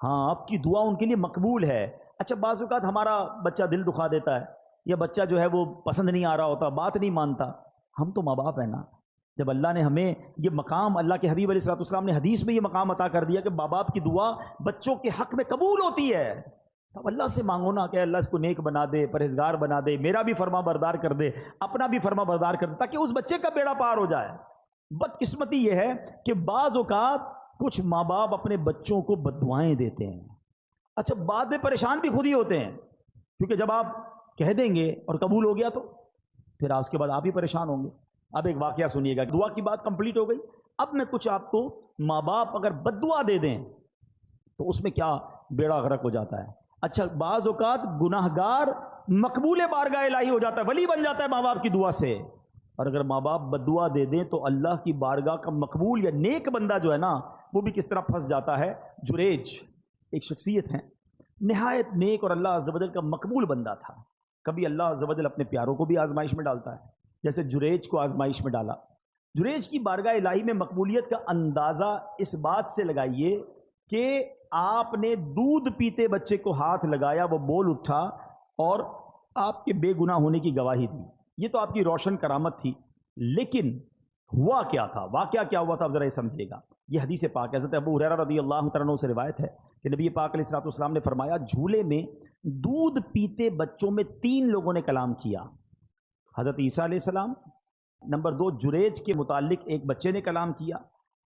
ہاں، آپ کی دعا ان کے لیے مقبول ہے. اچھا، بعض اوقات ہمارا بچہ دل دکھا دیتا ہے، یا بچہ جو ہے وہ پسند نہیں آ رہا ہوتا، بات نہیں مانتا. ہم تو ماں باپ ہیں نا. جب اللہ نے ہمیں یہ مقام، اللہ کے حبیب علیہ السلام نے حدیث میں یہ مقام عطا کر دیا کہ ماں باپ کی دعا بچوں کے حق میں قبول ہوتی ہے، اب اللہ سے مانگو نا کہ اللہ اس کو نیک بنا دے، پرہیزگار بنا دے، میرا بھی فرما بردار کر دے، اپنا بھی فرما بردار کر دے، تاکہ اس بچے کا بیڑا پار ہو جائے. بدقسمتی یہ ہے کہ بعض اوقات کچھ ماں باپ اپنے بچوں کو بددعائیں دیتے ہیں. اچھا، بعد میں پریشان بھی خود ہی ہوتے ہیں، کیونکہ جب آپ کہہ دیں گے اور قبول ہو گیا تو پھر اس کے بعد آپ ہی پریشان ہوں گے. اب ایک واقعہ سنیے گا. دعا کی بات کمپلیٹ ہو گئی. اب میں کچھ آپ کو ماں باپ اگر بد دعا دے دیں تو اس میں کیا بیڑا غرق ہو جاتا ہے. اچھا بعض اوقات گناہ گار مقبول بارگاہ الہی ہو جاتا ہے, ولی بن جاتا ہے ماں باپ کی دعا سے. اور اگر ماں باپ بد دعا دے دیں تو اللہ کی بارگاہ کا مقبول یا نیک بندہ جو ہے نا وہ بھی کس طرح پھنس جاتا ہے. جریج ایک شخصیت ہے نہایت نیک اور اللہ عز و جل کا مقبول بندہ تھا. کبھی اللہ عز و جل اپنے پیاروں کو بھی آزمائش میں ڈالتا ہے, جیسے جریج کو آزمائش میں ڈالا. جریج کی بارگاہ الہی میں مقبولیت کا اندازہ اس بات سے لگائیے کہ آپ نے دودھ پیتے بچے کو ہاتھ لگایا, وہ بول اٹھا اور آپ کے بے گناہ ہونے کی گواہی دی. یہ تو آپ کی روشن کرامت تھی, لیکن ہوا کیا تھا, واقعہ کیا ہوا تھا, ذرا یہ سمجھیے گا. یہ حدیث پاک ہے, حضرت ابو ہریرہ رضی اللہ تعالیٰ عنہ سے روایت ہے کہ نبی پاک علیہ الصلوۃ والسلام نے فرمایا جھولے میں دودھ پیتے بچوں میں 3 لوگوں نے کلام کیا. حضرت عیسیٰ علیہ السلام, نمبر 2 جریج کے متعلق ایک بچے نے کلام کیا.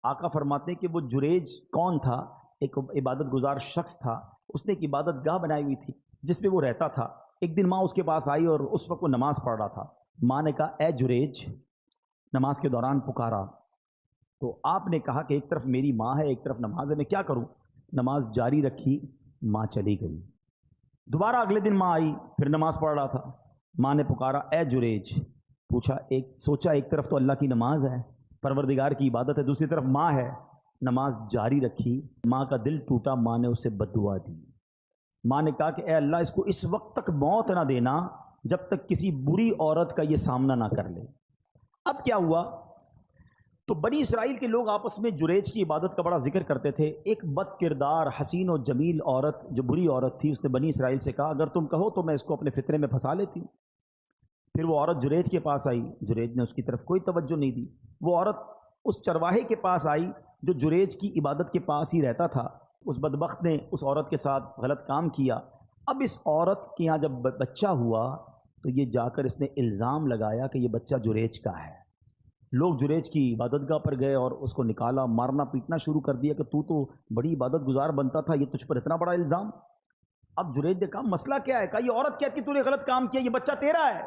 آقا فرماتے ہیں کہ وہ جریج کون تھا؟ ایک عبادت گزار شخص تھا, اس نے ایک عبادت گاہ بنائی ہوئی تھی جس میں وہ رہتا تھا. ایک دن ماں اس کے پاس آئی اور اس وقت وہ نماز پڑھ رہا تھا. ماں نے کہا اے جریج, نماز کے دوران پکارا. تو آپ نے کہا کہ ایک طرف میری ماں ہے ایک طرف نماز ہے, میں کیا کروں؟ نماز جاری رکھی, ماں چلی گئی. دوبارہ اگلے دن ماں آئی, پھر نماز پڑھ رہا تھا. ماں نے پکارا اے جریج, پوچھا سوچا ایک طرف تو اللہ کی نماز ہے, پروردگار کی عبادت ہے, دوسری طرف ماں ہے. نماز جاری رکھی, ماں کا دل ٹوٹا, ماں نے اسے بد دعا دی. ماں نے کہا کہ اے اللہ اس کو اس وقت تک موت نہ دینا جب تک کسی بری عورت کا یہ سامنا نہ کر لے. اب کیا ہوا؟ تو بنی اسرائیل کے لوگ آپس میں جریج کی عبادت کا بڑا ذکر کرتے تھے. ایک بد کردار حسین و جمیل عورت جو بری عورت تھی, اس نے بنی اسرائیل سے کہا اگر تم کہو تو میں اس کو اپنے فطرے میں پھنسا لیتی ہوں. پھر وہ عورت جریج کے پاس آئی, جریج نے اس کی طرف کوئی توجہ نہیں دی. وہ عورت اس چرواہے کے پاس آئی جو جریج کی عبادت کے پاس ہی رہتا تھا. اس بدبخت نے اس عورت کے ساتھ غلط کام کیا. اب اس عورت کے یہاں جب بچہ ہوا تو یہ جا کر اس نے الزام لگایا کہ یہ بچہ جریج کا ہے. لوگ جریج کی عبادت گاہ پر گئے اور اس کو نکالا, مارنا پیٹنا شروع کر دیا کہ تو بڑی عبادت گزار بنتا تھا, یہ تجھ پر اتنا بڑا الزام. اب جریج نے کہا مسئلہ کیا ہے؟ کہا یہ عورت کہتی تو نے غلط کام کیا, یہ بچہ تیرا ہے.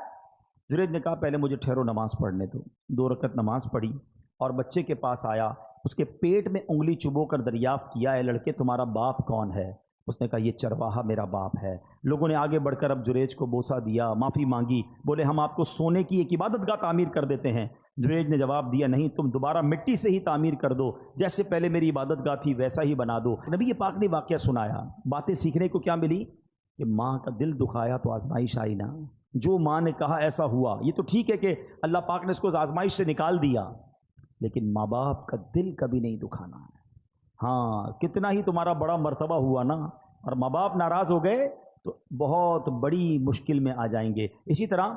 جریج نے کہا پہلے مجھے ٹھہرو, نماز پڑھنے دو. 2 رکعت نماز پڑھی اور بچے کے پاس آیا, اس کے پیٹ میں انگلی چبو کر دریافت کیا اے لڑکے تمہارا باپ کون ہے؟ اس نے کہا یہ چرواہا میرا باپ ہے. لوگوں نے آگے بڑھ کر اب جریج کو بوسہ دیا, معافی مانگی, بولے ہم آپ کو سونے کی ایک عبادت گاہ تعمیر کر دیتے ہیں. جریج نے جواب دیا نہیں, تم دوبارہ مٹی سے ہی تعمیر کر دو, جیسے پہلے میری عبادت گاہ تھی ویسا ہی بنا دو. نبی پاک نے واقعہ سنایا. باتیں سیکھنے کو کیا ملی کہ ماں کا دل دکھایا تو آزمائش آئی نا. جو ماں نے کہا ایسا ہوا. یہ تو ٹھیک ہے کہ اللہ پاک نے اس کو آزمائش سے نکال دیا, لیکن ماں باپ کا دل کبھی نہیں دکھانا ہے. ہاں کتنا ہی تمہارا بڑا مرتبہ ہوا نا, اور ماں باپ ناراض ہو گئے تو بہت بڑی مشکل میں آ جائیں گے. اسی طرح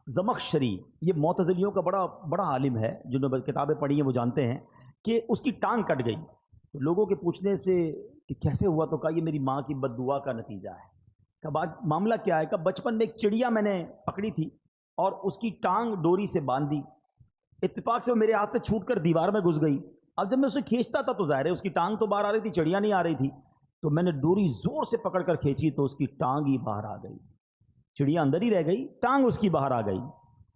زمخشری, یہ معتزلیوں کا بڑا عالم ہے, جنہوں نے کتابیں پڑھی ہیں وہ جانتے ہیں کہ اس کی ٹانگ کٹ گئی. تو لوگوں کے پوچھنے سے کہ کیسے ہوا تو کہا یہ میری ماں کی بد دعا کا نتیجہ ہے. کہ معاملہ کیا ہے؟ کہ بچپن میں ایک چڑیا میں نے پکڑی تھی اور اس کی ٹانگ ڈوری سے باندھ دی, اتفاق سے وہ میرے ہاتھ سے چھوٹ کر دیوار میں گھس گئی. اب جب میں اسے کھینچتا تھا تو ظاہر ہے اس کی ٹانگ تو باہر آ رہی تھی, چڑیا نہیں آ رہی تھی. تو میں نے ڈوری زور سے پکڑ کر کھینچی تو اس کی ٹانگ ہی باہر آ گئی. چڑیا اندر ہی رہ گئی, ٹانگ اس کی باہر آ گئی.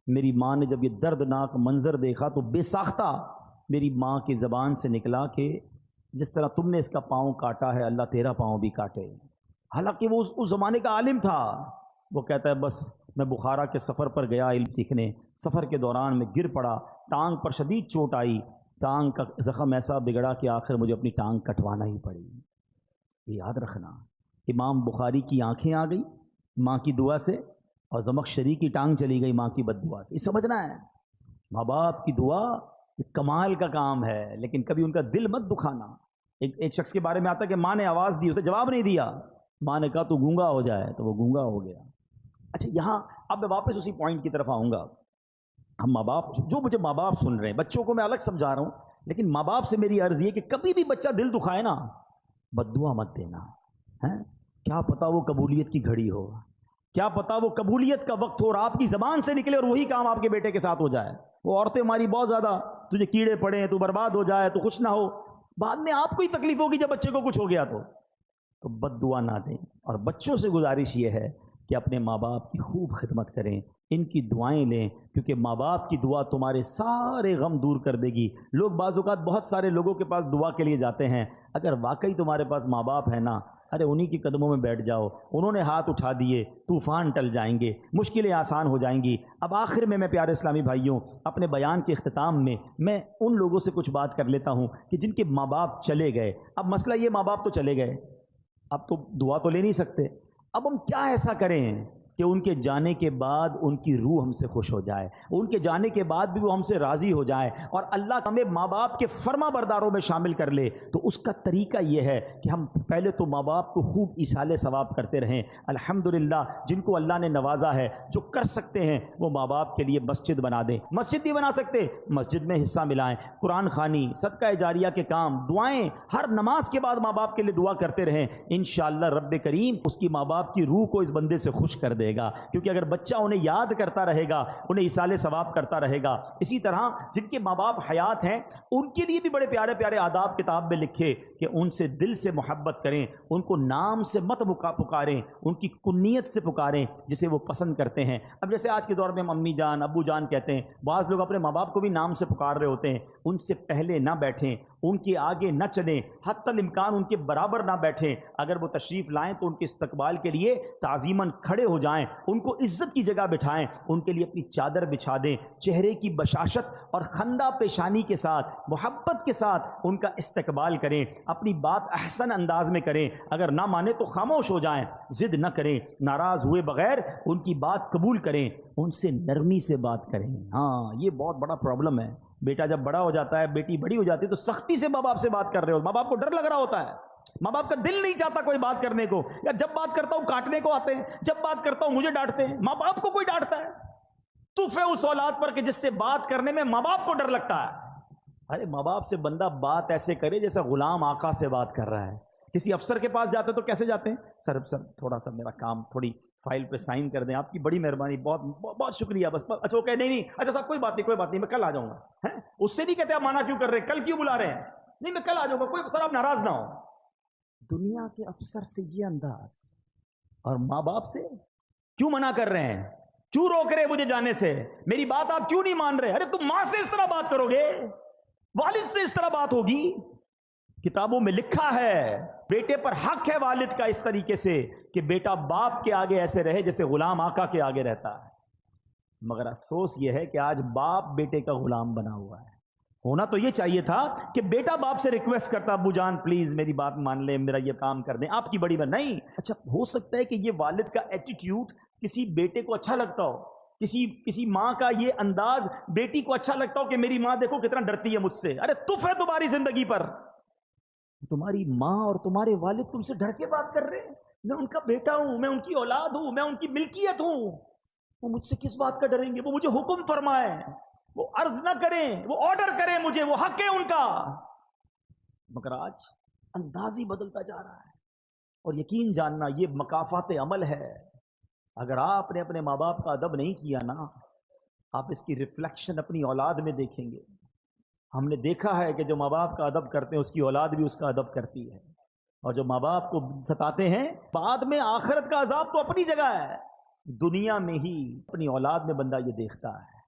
میری ماں نے جب یہ دردناک منظر دیکھا تو بے ساختہ میری ماں کی زبان سے نکلا کہ جس طرح تم نے اس کا پاؤں کاٹا ہے اللہ تیرا پاؤں بھی کاٹے. حالانکہ وہ اس زمانے کا عالم تھا. وہ کہتا ہے بس میں بخارا کے سفر پر گیا علم سیکھنے, سفر کے دوران میں گر پڑا, ٹانگ پر شدید چوٹ آئی, ٹانگ کا زخم ایسا بگڑا کہ آخر مجھے اپنی ٹانگ کٹوانا ہی پڑی. یہ یاد رکھنا. امام بخاری کی آنکھیں آ گئی ماں کی دعا سے, اور زمخشری کی ٹانگ چلی گئی ماں کی بد دعا سے. یہ سمجھنا ہے ماں باپ کی دعا یہ کمال کا کام ہے, لیکن کبھی ان کا دل مت دکھانا. ایک شخص کے بارے میں آتا ہے کہ ماں نے آواز دی, اس نے جواب نہیں دیا. ماں نے کہا تو گونگا ہو جائے, تو وہ گونگا ہو گیا. اچھا یہاں اب میں واپس اسی پوائنٹ کی طرف آؤں گا. ہم ماں باپ, جو مجھے ماں باپ سن رہے ہیں, بچوں کو میں الگ سمجھا رہا ہوں, لیکن ماں باپ سے میری عرض یہ کہ کبھی بھی بچہ دل دکھائے نا, بد دعا مت دینا ہے. کیا پتا وہ قبولیت کی گھڑی ہو, کیا پتا وہ قبولیت کا وقت ہو اور آپ کی زبان سے نکلے اور وہی کام آپ کے بیٹے کے ساتھ ہو جائے. وہ عورتیں ہماری بہت زیادہ, تجھے کیڑے پڑے, تو برباد ہو جائے, تو خوش نہ ہو, بعد میں آپ کو ہی تکلیف ہوگی جب بچے کو کچھ ہو گیا تو بد دعا نہ دیں. اور بچوں سے گزارش یہ ہے کہ اپنے ماں باپ کی خوب خدمت کریں، ان کی دعائیں لیں، کیونکہ ماں باپ کی دعا تمہارے سارے غم دور کر دے گی۔ لوگ بعض اوقات بہت سارے لوگوں کے پاس دعا کے لیے جاتے ہیں، اگر واقعی تمہارے پاس ماں باپ ہے نا، ارے انہی کی قدموں میں بیٹھ جاؤ، انہوں نے ہاتھ اٹھا دیے، طوفان ٹل جائیں گے، مشکلیں آسان ہو جائیں گی۔ اب آخر میں پیارے اسلامی بھائیوں، اپنے بیان کے اختتام میں ان لوگوں سے کچھ بات کر لیتا ہوں کہ جن کے ماں باپ چلے گئے۔ اب مسئلہ یہ، ماں باپ تو چلے گئے، اب تو دعا تو لے نہیں سکتے، اب ہم کیا ایسا کریں کہ ان کے جانے کے بعد ان کی روح ہم سے خوش ہو جائے، ان کے جانے کے بعد بھی وہ ہم سے راضی ہو جائے اور اللہ ہمیں ماں باپ کے فرما برداروں میں شامل کر لے؟ تو اس کا طریقہ یہ ہے کہ ہم پہلے تو ماں باپ کو خوب ایصال ثواب کرتے رہیں۔ الحمدللہ جن کو اللہ نے نوازا ہے، جو کر سکتے ہیں وہ ماں باپ کے لیے مسجد بنا دیں، مسجد نہیں بنا سکتے مسجد میں حصہ ملائیں، قرآن خوانی، صدقہ جاریہ کے کام، دعائیں، ہر نماز کے بعد ماں باپ کے لیے دعا کرتے رہیں۔ انشاءاللہ رب کریم اس کی ماں باپ کی روح کو اس بندے سے خوش کر دے گا، کیونکہ اگر بچہ انہیں یاد کرتا رہے گا، انہیں ایصال ثواب کرتا رہے گا۔ اسی طرح جن کے ماں باپ حیات ہیں ان کے لیے بھی بڑے پیارے پیارے آداب کتاب میں لکھے کہ ان سے دل سے محبت کریں، ان کو نام سے مت پکاریں، ان کی کنیت سے پکاریں جسے وہ پسند کرتے ہیں۔ اب جیسے آج کے دور میں ہم امی جان ابو جان کہتے ہیں، بعض لوگ اپنے ماں باپ کو بھی نام سے پکار رہے ہوتے ہیں۔ ان سے پہلے نہ بیٹھیں، ان کے آگے نہ چلیں، حتی الامکان ان کے برابر نہ بیٹھیں۔ اگر وہ تشریف لائیں تو ان کے استقبال کے لیے تعظیماً کھڑے ہو جائیں، ان کو عزت کی جگہ بٹھائیں، ان کے لیے اپنی چادر بچھا دیں، چہرے کی بشاشت اور خندہ پیشانی کے ساتھ، محبت کے ساتھ ان کا استقبال کریں، اپنی بات احسن انداز میں کریں، اگر نہ مانے تو خاموش ہو جائیں، ضد نہ کریں، ناراض ہوئے بغیر ان کی بات قبول کریں، ان سے نرمی سے بات کریں۔ ہاں یہ بہت بڑا پرابلم ہے، بیٹا جب بڑا ہو جاتا ہے، بیٹی بڑی ہو جاتی ہے تو سختی سے ماں باپ سے بات کر رہے ہو، ماں باپ کو ڈر لگ رہا ہوتا ہے، ماں باپ کا دل نہیں چاہتا کوئی بات کرنے کو، یا جب بات کرتا ہوں کاٹنے کو آتے ہیں، جب بات کرتا ہوں مجھے ڈانٹتے ہیں۔ ماں باپ کو کوئی ڈانٹتا ہے؟ توف ہے اس اولاد پر کہ جس سے بات کرنے میں ماں باپ کو ڈر لگتا ہے۔ ارے ماں باپ سے بندہ بات ایسے کرے جیسے غلام آقا سے بات کر رہا ہے۔ کسی افسر کے پاس جاتے تو کیسے جاتے ہیں؟ سر تھوڑا سا میرا کام، تھوڑی فائل پہ سائن کر دیں، آپ کی بڑی مہربانی، بہت بہت شکریہ، بس اچھا وہ کہے نہیں اچھا صاحب کوئی بات نہیں میں کل آ جاؤں گا۔ اس سے نہیں کہتے آپ مانا کیوں کر رہے ہیں، کل کیوں بلا رہے ہیں؟ نہیں میں کل آ جاؤں گا، کوئی سر آپ ناراض نہ ہو۔ دنیا کے افسر سے یہ انداز، اور ماں باپ سے کیوں منع کر رہے ہیں، کیوں روک رہے مجھے جانے سے، میری بات آپ کیوں نہیں مان رہے؟ ارے تم ماں سے اس طرح بات کرو گے، والد سے اس طرح بات ہوگی؟ کتابوں میں لکھا ہے بیٹے پر حق ہے والد کا اس طریقے سے کہ بیٹا باپ کے آگے ایسے رہے جیسے غلام آقا کے آگے رہتا ہے۔ مگر افسوس یہ ہے کہ آج باپ بیٹے کا غلام بنا ہوا ہے۔ ہونا تو یہ چاہیے تھا کہ بیٹا باپ سے ریکویسٹ کرتا، ابو جان پلیز میری بات مان لیں، میرا یہ کام کر دیں، آپ کی بڑی بات نہیں۔ اچھا ہو سکتا ہے کہ یہ والد کا ایٹیٹیوڈ کسی بیٹے کو اچھا لگتا ہو، کسی ماں کا یہ انداز بیٹی کو اچھا لگتا ہو کہ میری ماں دیکھو کتنا ڈرتی ہے مجھ سے۔ ارے تف ہے تمہاری زندگی پر، تمہاری ماں اور تمہارے والد تم سے ڈر کے بات کر رہے ہیں۔ میں ان کا بیٹا ہوں، میں ان کی اولاد ہوں، میں ان کی ملکیت ہوں، وہ مجھ سے کس بات کا ڈریں گے؟ وہ مجھے حکم فرمائیں، وہ عرض نہ کریں، وہ آرڈر کریں مجھے، وہ حق ہے ان کا۔ مگر آج انداز ہی بدلتا جا رہا ہے، اور یقین جاننا یہ مکافات عمل ہے۔ اگر آپ نے اپنے ماں باپ کا ادب نہیں کیا نا، آپ اس کی ریفلیکشن اپنی اولاد میں دیکھیں گے۔ ہم نے دیکھا ہے کہ جو ماں باپ کا ادب کرتے ہیں اس کی اولاد بھی اس کا ادب کرتی ہے، اور جو ماں باپ کو ستاتے ہیں بعد میں آخرت کا عذاب تو اپنی جگہ ہے، دنیا میں ہی اپنی اولاد میں بندہ یہ دیکھتا ہے۔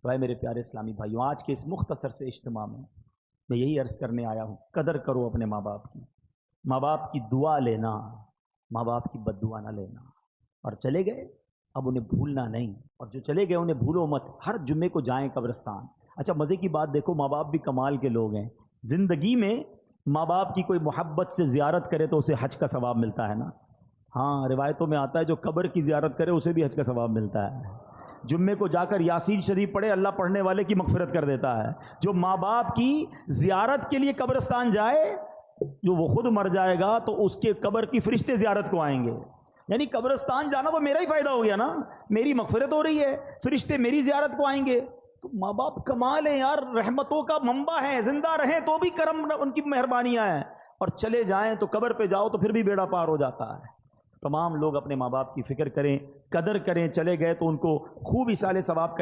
تو اے میرے پیارے اسلامی بھائیوں، آج کے اس مختصر سے اجتماع میں یہی عرض کرنے آیا ہوں، قدر کرو اپنے ماں باپ کی، ماں باپ کی دعا لینا، ماں باپ کی بد دعا نہ لینا۔ اور چلے گئے اب انہیں بھولنا نہیں، اور جو چلے گئے انہیں بھولو مت، ہر جمعے کو جائیں قبرستان۔ اچھا مزے کی بات دیکھو، ماں باپ بھی کمال کے لوگ ہیں، زندگی میں ماں باپ کی کوئی محبت سے زیارت کرے تو اسے حج کا ثواب ملتا ہے نا۔ ہاں روایتوں میں آتا ہے جو قبر کی زیارت کرے اسے بھی حج کا ثواب ملتا ہے۔ جمعے کو جا کر یاسین شریف پڑھے، اللہ پڑھنے والے کی مغفرت کر دیتا ہے۔ جو ماں باپ کی زیارت کے لیے قبرستان جائے، جو وہ خود مر جائے گا تو اس کے قبر کی فرشتے زیارت کو آئیں گے، یعنی قبرستان جانا تو میرا ہی فائدہ ہو گیا نا، میری مغفرت ہو رہی ہے، فرشتے میری زیارت کو آئیں گے۔ تو ماں باپ کمال ہیں یار، رحمتوں کا منبع ہیں، زندہ رہیں تو بھی کرم ان کی مہربانیاں ہیں، اور چلے جائیں تو قبر پہ جاؤ تو پھر بھی بیڑا پار ہو جاتا ہے۔ تمام لوگ اپنے ماں باپ کی فکر کریں، قدر کریں، چلے گئے تو ان کو خوب ایصال ثواب کریں۔